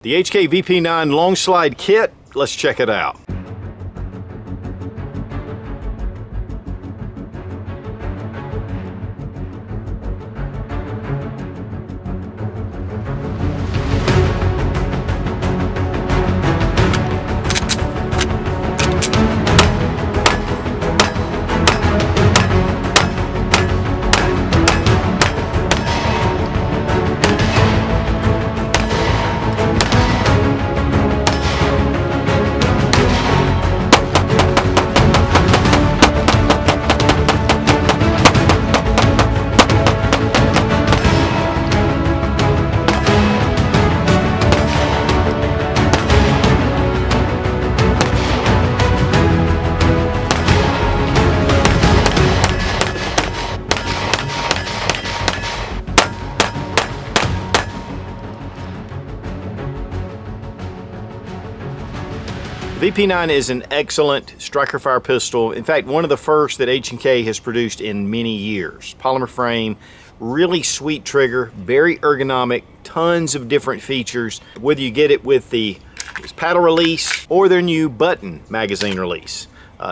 The HK VP9 long slide kit, let's check it out. VP9 is an excellent striker fire pistol. In fact, one of the first that H&K has produced in many years. Polymer frame, really sweet trigger, very ergonomic, tons of different features. Whether you get it with the paddle release or their new button magazine release.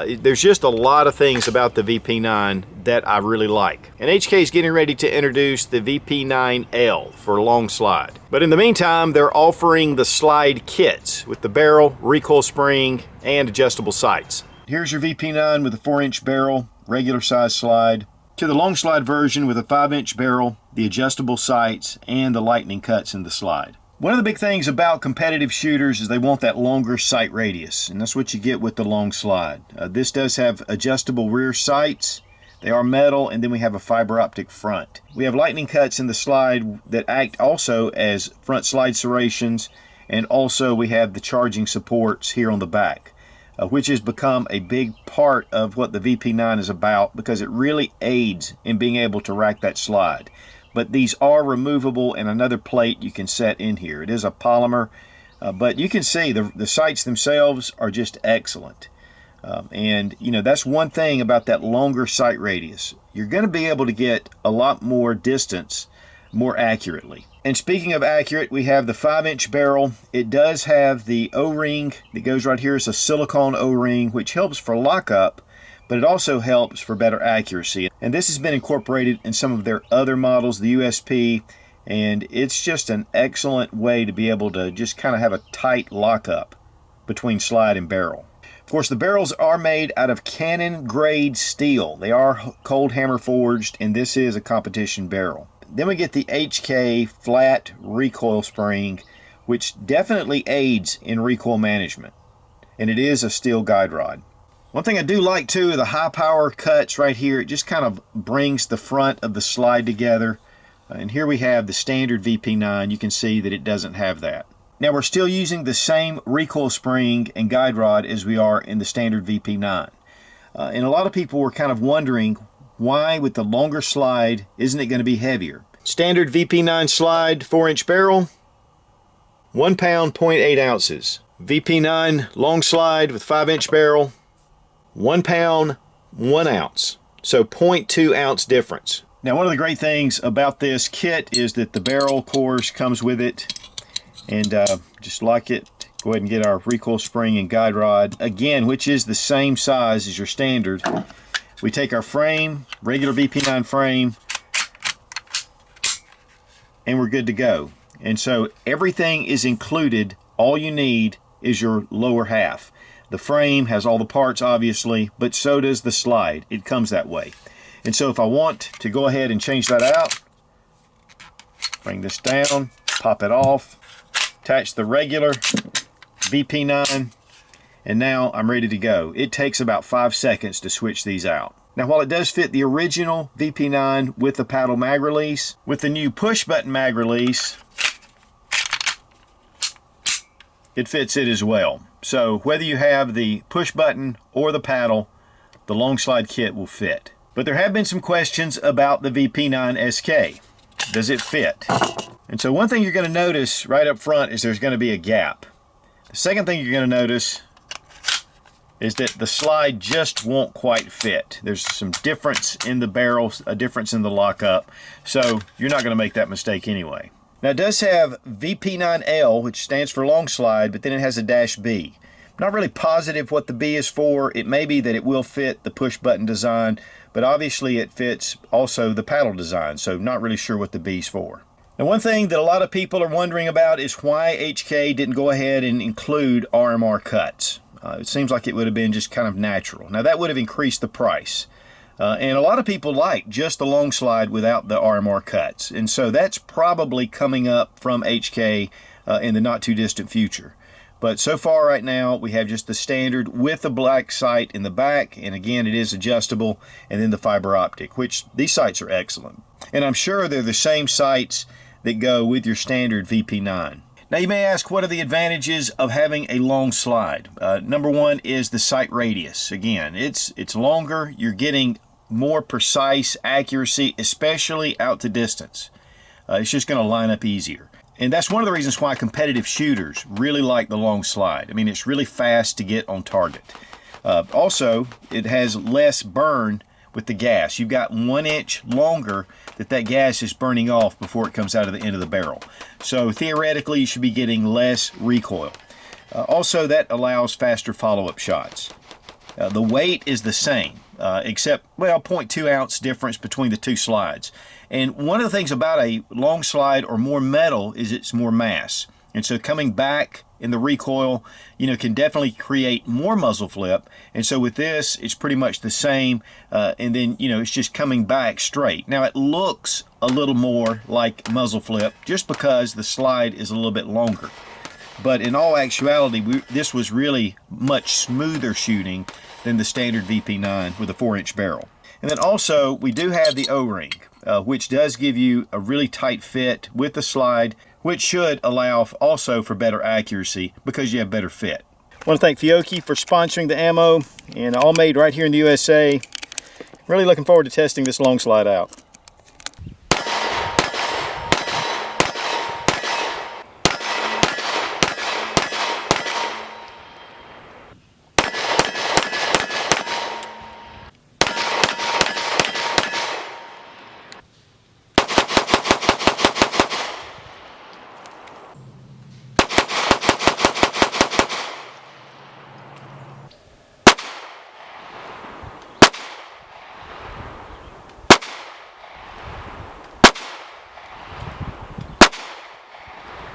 There's just a lot of things about the VP9 that I really like. And HK is getting ready to introduce the VP9L for long slide. But in the meantime, they're offering the slide kits with the barrel, recoil spring, and adjustable sights. Here's your VP9 with a 4-inch barrel, regular size slide, to the long slide version with a 5-inch barrel, the adjustable sights, and the lightning cuts in the slide. One of the big things about competitive shooters is they want that longer sight radius, and that's what you get with the long slide. This does have adjustable rear sights. They are metal, and then we have a fiber optic front. We have lightning cuts in the slide that act also as front slide serrations, and also we have the charging supports here on the back, which has become a big part of what the VP9 is about because it really aids in being able to rack that slide. But these are removable, and another plate you can set in here. It is a polymer, but you can see the sights themselves are just excellent. And you know, that's one thing about that longer sight radius. You're going to be able to get a lot more distance more accurately. And speaking of accurate, we have the 5-inch barrel. It does have the O-ring that goes right here. It's a silicone O-ring, which helps for lockup, but it also helps for better accuracy. And this has been incorporated in some of their other models, the USP, and it's just an excellent way to be able to just kind of have a tight lockup between slide and barrel. Of course, the barrels are made out of cannon grade steel. They are cold hammer forged, and this is a competition barrel. Then we get the HK flat recoil spring, which definitely aids in recoil management, and it is a steel guide rod. One thing I do like too are the high power cuts right here. It just kind of brings the front of the slide together. And here we have the standard VP9. You can see that it doesn't have that. Now we're still using the same recoil spring and guide rod as we are in the standard VP9. And a lot of people were kind of wondering why with the longer slide isn't it going to be heavier? Standard VP9 slide, 4-inch barrel, 1 pound, 0.8 ounces. VP9 long slide with 5-inch barrel, 1 pound, 1 ounce, so 0.2 ounce difference. Now, one of the great things about this kit is that the barrel, of course, comes with it. And just like it, go ahead and get our recoil spring and guide rod, again, which is the same size as your standard. We take our frame, regular VP9 frame, and we're good to go. And so everything is included. All you need is your lower half. The frame has all the parts, obviously, but so does the slide. It comes that way. And so if I want to go ahead and change that out, bring this down, pop it off, attach the regular VP9, and now I'm ready to go. It takes about 5 seconds to switch these out. Now, while it does fit the original VP9 with the paddle mag release, with the new push button mag release, it fits it as well. So whether you have the push button or the paddle, the long slide kit will fit. But there have been some questions about the VP9 SK. Does it fit? And so one thing you're going to notice right up front is there's going to be a gap. The second thing you're going to notice is that the slide just won't quite fit. There's some difference in the barrels, a difference in the lockup, so you're not going to make that mistake anyway. Now it does have VP9L, which stands for long slide, but then it has a -B. Not really positive what the B is for. It may be that it will fit the push button design, but obviously it fits also the paddle design, so not really sure what the B's for. Now one thing that a lot of people are wondering about is why HK didn't go ahead and include RMR cuts. It seems like it would have been just kind of natural. Now that would have increased the price. And a lot of people like just the long slide without the RMR cuts. And so that's probably coming up from HK in the not too distant future. But so far right now we have just the standard with the black sight in the back, and again it is adjustable, and then the fiber optic, which these sights are excellent. And I'm sure they're the same sights that go with your standard VP9. Now you may ask, what are the advantages of having a long slide? Number one is the sight radius. Again, it's longer, you're getting more precise accuracy, especially out to distance. It's just going to line up easier. And that's one of the reasons why competitive shooters really like the long slide. I mean, it's really fast to get on target. Also, it has less burn with the gas. You've got 1 inch longer that gas is burning off before it comes out of the end of the barrel. So theoretically, you should be getting less recoil. Also, that allows faster follow-up shots. The weight is the same, except, well, 0.2 ounce difference between the two slides. And one of the things about a long slide or more metal is it's more mass. And so coming back in the recoil, can definitely create more muzzle flip. And so with this, it's pretty much the same. And then, it's just coming back straight. Now it looks a little more like muzzle flip just because the slide is a little bit longer. But in all actuality, this was really much smoother shooting than the standard VP9 with a 4-inch barrel. And then also, we do have the O-ring, which does give you a really tight fit with the slide, which should allow also for better accuracy because you have better fit. I want to thank Fiocchi for sponsoring the ammo, and all made right here in the USA. Really looking forward to testing this long slide out.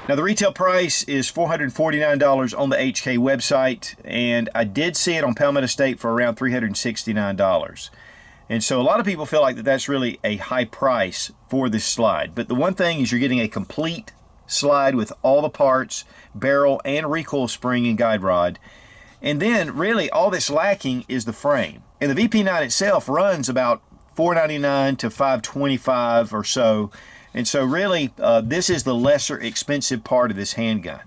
Now the retail price is $449 on the HK website, and I did see it on Palmetto State for around $369. And so a lot of people feel like that's really a high price for this slide. But the one thing is you're getting a complete slide with all the parts, barrel and recoil spring and guide rod. And then really all that's lacking is the frame. And the VP9 itself runs about $499 to $525 or so. And so really, this is the lesser expensive part of this handgun.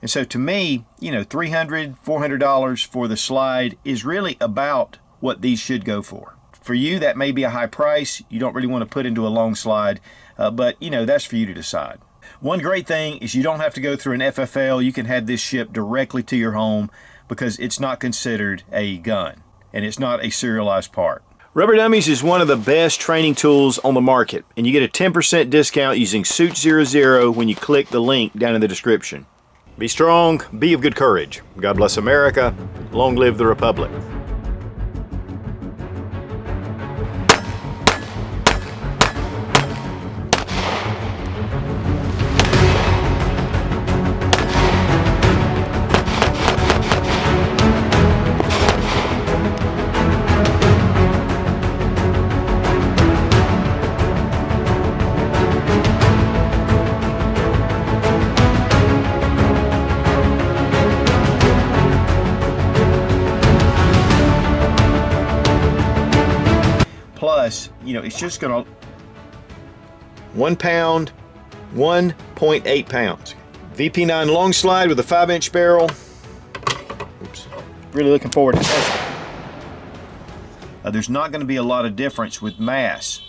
And so to me, $300, $400 for the slide is really about what these should go for. For you, that may be a high price. You don't really want to put into a long slide, but that's for you to decide. One great thing is you don't have to go through an FFL. You can have this shipped directly to your home because it's not considered a gun and it's not a serialized part. Rubber Dummies is one of the best training tools on the market, and you get a 10% discount using Suit00 when you click the link down in the description. Be strong, be of good courage. God bless America. Long live the Republic. Plus, it's just gonna 1 pound, 1.8 pounds. VP9 long slide with a 5-inch barrel. Oops. Really looking forward to testing. There's not going to be a lot of difference with mass